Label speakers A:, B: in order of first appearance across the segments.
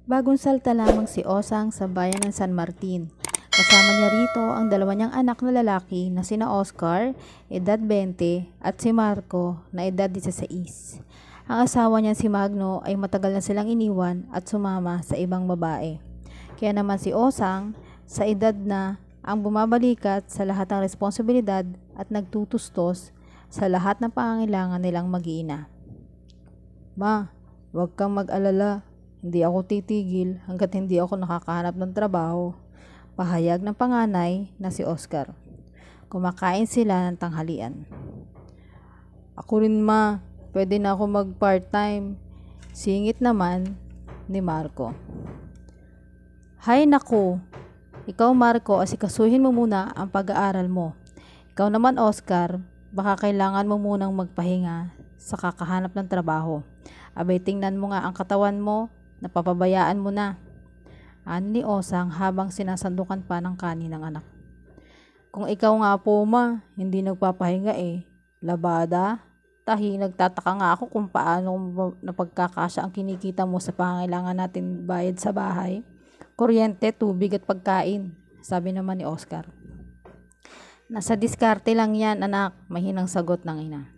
A: Bagong salta lamang si Osang sa bayan ng San Martin. Kasama niya rito ang dalawa niyang anak na lalaki na sina Oscar, edad 20, at si Marco, na edad 16. Ang asawa niya si Magno ay matagal na silang iniwan at sumama sa ibang babae. Kaya naman si Osang, sa edad na ang bumabalikat sa lahat ng responsibilidad at nagtutustos sa lahat ng pangangailangan nilang mag-iina. Ma, huwag kang mag-alala. Hindi ako titigil hanggat hindi ako nakakahanap ng trabaho. Pahayag ng panganay na si Oscar. Kumakain sila ng tanghalian. Ako rin ma, pwede na ako mag part-time. Singit naman ni Marco. Hay naku, ikaw Marco, asikasuhin mo muna ang pag-aaral mo. Ikaw naman Oscar, baka kailangan mo munang magpahinga sa kakahanap ng trabaho. Abay tingnan mo nga ang katawan mo, napapabayaan mo na. Ani ni Osang habang sinasandukan pa ng kanin ng anak. Kung ikaw nga po ma, hindi nagpapahinga labada, tahi nagtataka nga ako kung paano napagkakasya ang kinikita mo sa pangangailangan natin bayad sa bahay. Kuryente, tubig at pagkain, sabi naman ni Oscar. Nasa diskarte lang yan anak, mahinang sagot ng ina.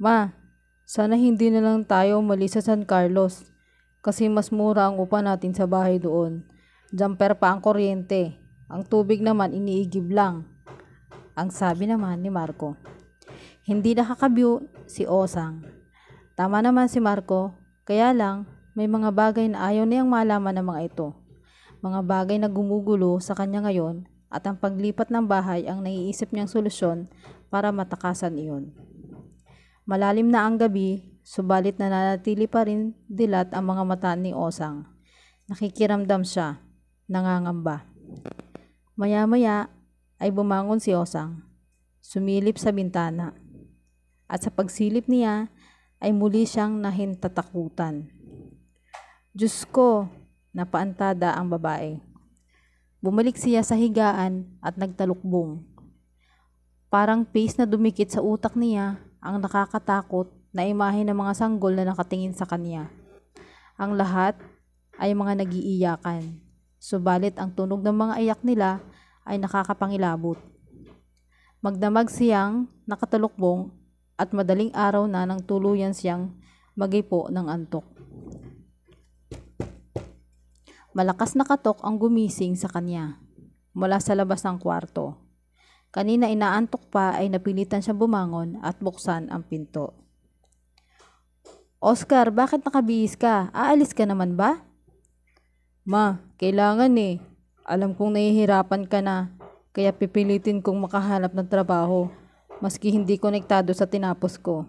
A: Ma, sana hindi na lang tayo umalis sa San Carlos. Kasi mas mura ang upa natin sa bahay doon. Jumper pa ang kuryente. Ang tubig naman iniigib lang. Ang sabi naman ni Marco. Hindi nakakabiyo si Osang. Tama naman si Marco. Kaya lang, may mga bagay na ayaw niyang malaman ng mga ito. Mga bagay na gumugulo sa kanya ngayon at ang paglipat ng bahay ang naiisip niyang solusyon para matakasan iyon. Malalim na ang gabi. Subalit nananatili pa rin dilat ang mga mata ni Osang. Nakikiramdam siya, nangangamba. Maya-maya ay bumangon si Osang. Sumilip sa bintana. At sa pagsilip niya ay muli siyang nahintatakutan. Diyos ko, napaantada ang babae. Bumalik siya sa higaan at nagtalukbong. Parang paste na dumikit sa utak niya ang nakakatakot na imahe ng mga sanggol na nakatingin sa kanya. Ang lahat ay mga nag-iiyakan. Subalit ang tunog ng mga iyak nila ay nakakapangilabot. Magdamag siyang nakatalukbong at madaling araw na nang tuluyan siyang magipo ng antok. Malakas na katok ang gumising sa kanya mula sa labas ng kwarto. Kanina inaantok pa ay napilitan siyang bumangon at buksan ang pinto. Oscar, bakit nakabihis ka? Aalis ka naman ba? Ma, kailangan Alam kong nahihirapan ka na, kaya pipilitin kong makahanap ng trabaho, maski hindi konektado sa tinapos ko.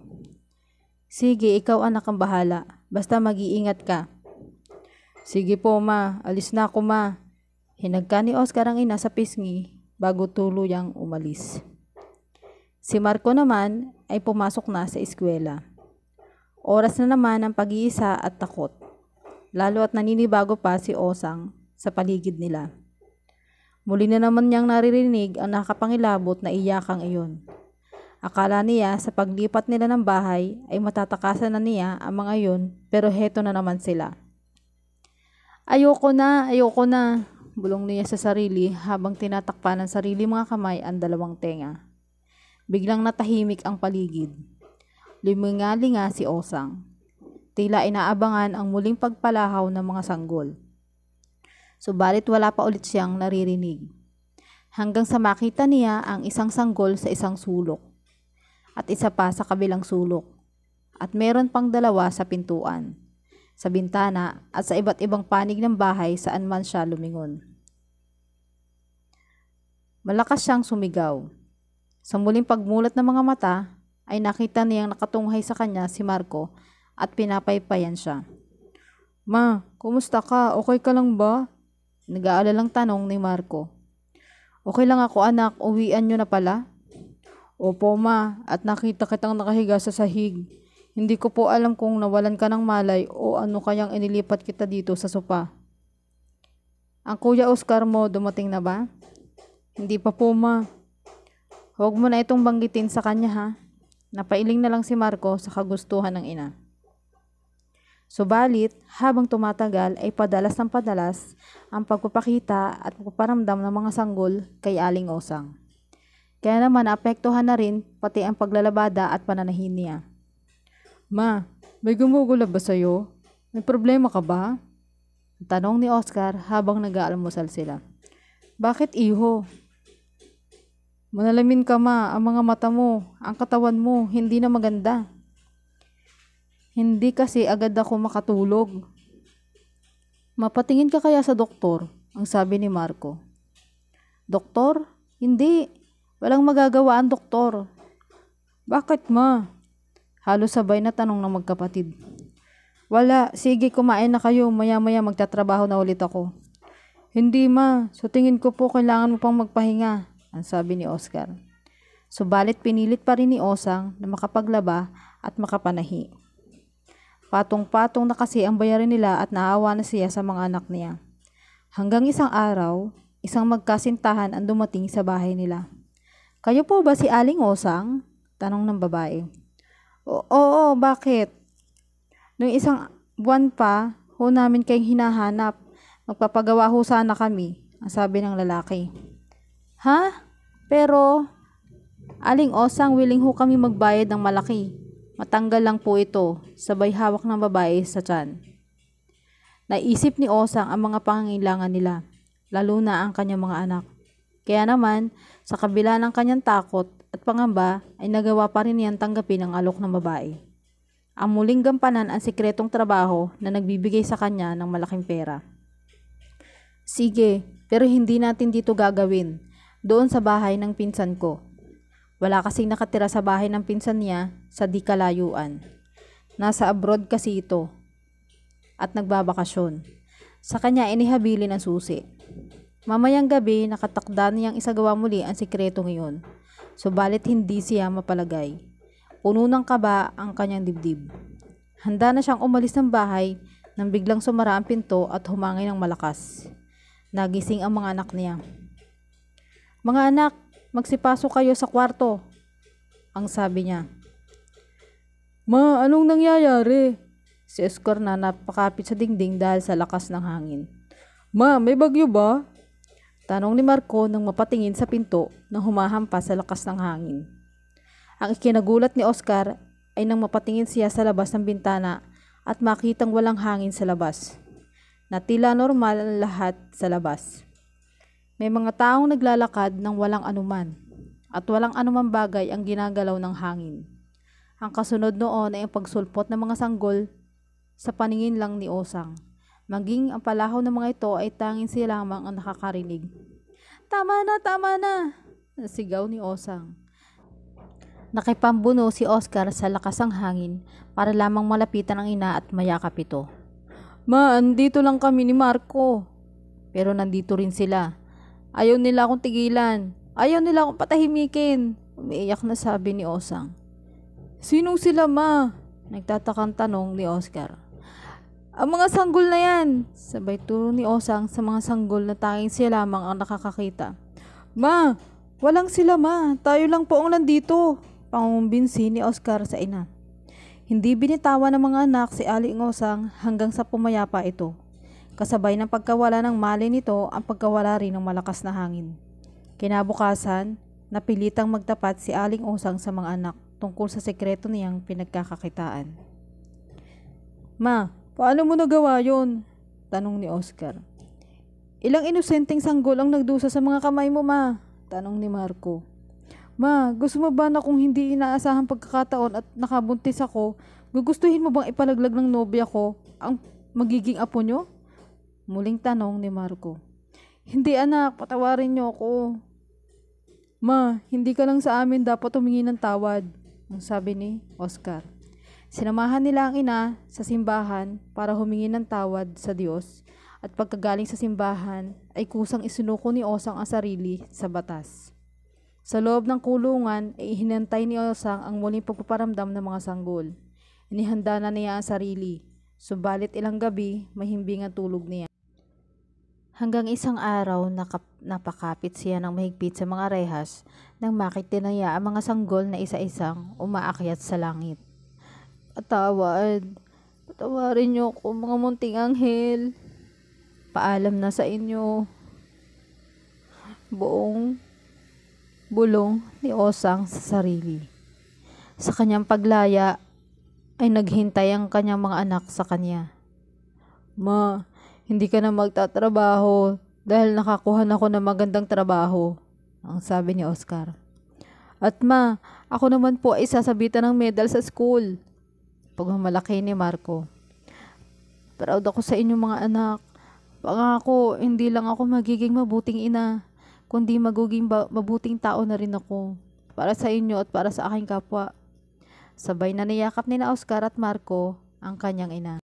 A: Sige, ikaw anak ang bahala, basta mag-iingat ka. Sige po ma, alis na ako ma. Hinagka ni Oscar ang ina sa pisngi bago tuluyang umalis. Si Marco naman ay pumasok na sa eskwela. Oras na naman ang pag-iisa at takot, lalo at naninibago pa si Osang sa paligid nila. Muli na naman niyang naririnig ang nakapangilabot na iyakang iyon. Akala niya sa paglipat nila ng bahay ay matatakasan na niya ang mga iyon, pero heto na naman sila. Ayoko na, bulong niya sa sarili habang tinatakpan ng sarili mga kamay ang dalawang tenga. Biglang natahimik ang paligid. Lumingalinga si Osang. Tila inaabangan ang muling pagpalahaw ng mga sanggol. Subalit wala pa ulit siyang naririnig. Hanggang sa makita niya ang isang sanggol sa isang sulok at isa pa sa kabilang sulok. At meron pang dalawa sa pintuan, sa bintana at sa iba't ibang panig ng bahay saan man siya lumingon. Malakas siyang sumigaw. Sa muling pagmulat ng mga mata, ay nakita niyang nakatunghay sa kanya si Marco at pinapaypayan siya. Ma, kumusta ka? Okay ka lang ba? Nag-aalalang tanong ni Marco. Okay lang ako anak, uwian nyo na pala? Opo ma, at nakita kitang nakahiga sa sahig. Hindi ko po alam kung nawalan ka ng malay o ano kayang inilipat kita dito sa sopa. Ang kuya Oscar mo dumating na ba? Hindi pa po ma. Huwag mo na itong banggitin sa kanya ha. Napailing na lang si Marco sa kagustuhan ng ina. Subalit, habang tumatagal ay padalas ng padalas ang pagpapakita at pagpaparamdam ng mga sanggol kay Aling Osang. Kaya naman naapektuhan na rin pati ang paglalabada at pananahin niya. Ma, may gumugula ba sa'yo? May problema ka ba? Tanong ni Oscar habang nag-aalmusal sila. Bakit iho? Manalamin ka ma, ang mga mata mo, ang katawan mo, hindi na maganda. Hindi kasi agad ako makatulog. Mapatingin ka kaya sa doktor, ang sabi ni Marco. Doktor? Hindi. Walang magagawa ang doktor. Bakit ma? Halos sabay na tanong ng magkapatid. Wala, sige kumain na kayo, maya-maya magtatrabaho na ulit ako. Hindi ma, so tingin ko po kailangan mo pang magpahinga, ang sabi ni Oscar. Subalit pinilit pa rin ni Osang na makapaglaba at makapanahi. Patong-patong na kasi ang bayarin nila at naawa na siya sa mga anak niya. Hanggang isang araw, isang magkasintahan ang dumating sa bahay nila. Kayo po ba si Aling Osang? Tanong ng babae. Oo, bakit? Noong isang buwan pa, ho namin kayong hinahanap. Magpapagawa ho sana kami, ang sabi ng lalaki. Ha? Pero, Aling Osang, willing ho kami magbayad ng malaki. Matanggal lang po ito, sabay hawak ng babae sa tiyan. Naisip ni Osang ang mga pangangailangan nila, lalo na ang kanyang mga anak. Kaya naman, sa kabila ng kanyang takot at pangamba, ay nagawa pa rin niyang tanggapin ang alok ng babae. Ang muling gampanan ang sikretong trabaho na nagbibigay sa kanya ng malaking pera. Sige, pero hindi natin dito gagawin. Doon sa bahay ng pinsan ko. Wala kasing nakatira sa bahay ng pinsan niya sa di kalayuan. Nasa abroad kasi ito at nagbabakasyon. Sa kanya inihabilin ang susi. Mamayang gabi nakatakda niyang isagawa muli ang sikreto ngayon. Subalit hindi siya mapalagay. Puno ng kaba ang kanyang dibdib. Handa na siyang umalis ng bahay nang biglang sumara ang pinto at humangin ng malakas. Nagising ang mga anak niya. Mga anak, magsipasok kayo sa kwarto, ang sabi niya. Ma, anong nangyayari? Si Oscar na napakapit sa dingding dahil sa lakas ng hangin. Ma, may bagyo ba? Tanong ni Marco nang mapatingin sa pinto na humahampas sa lakas ng hangin. Ang ikinagulat ni Oscar ay nang mapatingin siya sa labas ng bintana at makitang walang hangin sa labas. Na tila normal ang lahat sa labas. May mga taong naglalakad ng walang anuman at walang anumang bagay ang ginagalaw ng hangin. Ang kasunod noon ay ang pagsulpot ng mga sanggol sa paningin lang ni Osang. Maging ang palahaw ng mga ito ay tanging siya lamang ang nakakarinig. Tama na, tama na! Sigaw ni Osang. Nakipambuno si Oscar sa lakas ng hangin para lamang malapitan ang ina at mayakap ito. Ma, andito lang kami ni Marco. Pero nandito rin sila. Ayaw nila akong tigilan. Ayaw nila akong patahimikin. Umiiyak na sabi ni Osang. Sinong sila ma? Nagtatakang tanong ni Oscar. Ang mga sanggol na yan. Sabay turo ni Osang sa mga sanggol na tanging siya lamang ang nakakakita. Ma, walang sila ma. Tayo lang po ang nandito. Pangumbinsi ni Oscar sa ina. Hindi binitawan ng mga anak si Aling Osang hanggang sa pumayapa ito. Kasabay ng pagkawala ng mali nito ang pagkawala rin ng malakas na hangin. Kinabukasan, napilitang magtapat si Aling Osang sa mga anak tungkol sa sekreto niyang pinagkakakitaan. Ma, paano mo nagawa yon? Tanong ni Oscar. Ilang inosenteng sanggol ang nagdusa sa mga kamay mo ma? Tanong ni Marco. Ma, gusto mo ba na kung hindi inaasahang pagkakataon at nakabuntis ako, gugustuhin mo bang ipalaglag ng nobya ko ang magiging apo nyo? Muling tanong ni Marco. Hindi anak, patawarin niyo ako. Ma, hindi ka lang sa amin dapat humingi ng tawad, ang sabi ni Oscar. Sinamahan nila ang ina sa simbahan para humingi ng tawad sa Diyos at pagkagaling sa simbahan ay kusang isinuko ni Osang ang sarili sa batas. Sa loob ng kulungan ay hinantay ni Osang ang muling pagpaparamdam ng mga sanggol. Inihanda na niya ang sarili, subalit ilang gabi mahimbing ang tulog niya. Hanggang isang araw napakapit siya ng mahigpit sa mga rehas nang makita niya ang mga sanggol na isa-isang umaakyat sa langit. Patawad, Patawarin niyo ako, mga munting anghel. Paalam na sa inyo. Buong bulong ni Osang sa sarili. Sa kanyang paglaya ay naghintay ang kanyang mga anak sa kanya. Ma, hindi ka na magtatrabaho dahil nakakuha na ako ng magandang trabaho, ang sabi ni Oscar. At ma, ako naman po ay sasabitan ng medal sa school. Pagmamalaki ni Marco. Proud ako sa inyong mga anak. Pangako, hindi lang ako magiging mabuting ina, kundi magiging mabuting tao na rin ako. Para sa inyo at para sa aking kapwa. Sabay na niyakap ni na Oscar at Marco ang kanyang ina.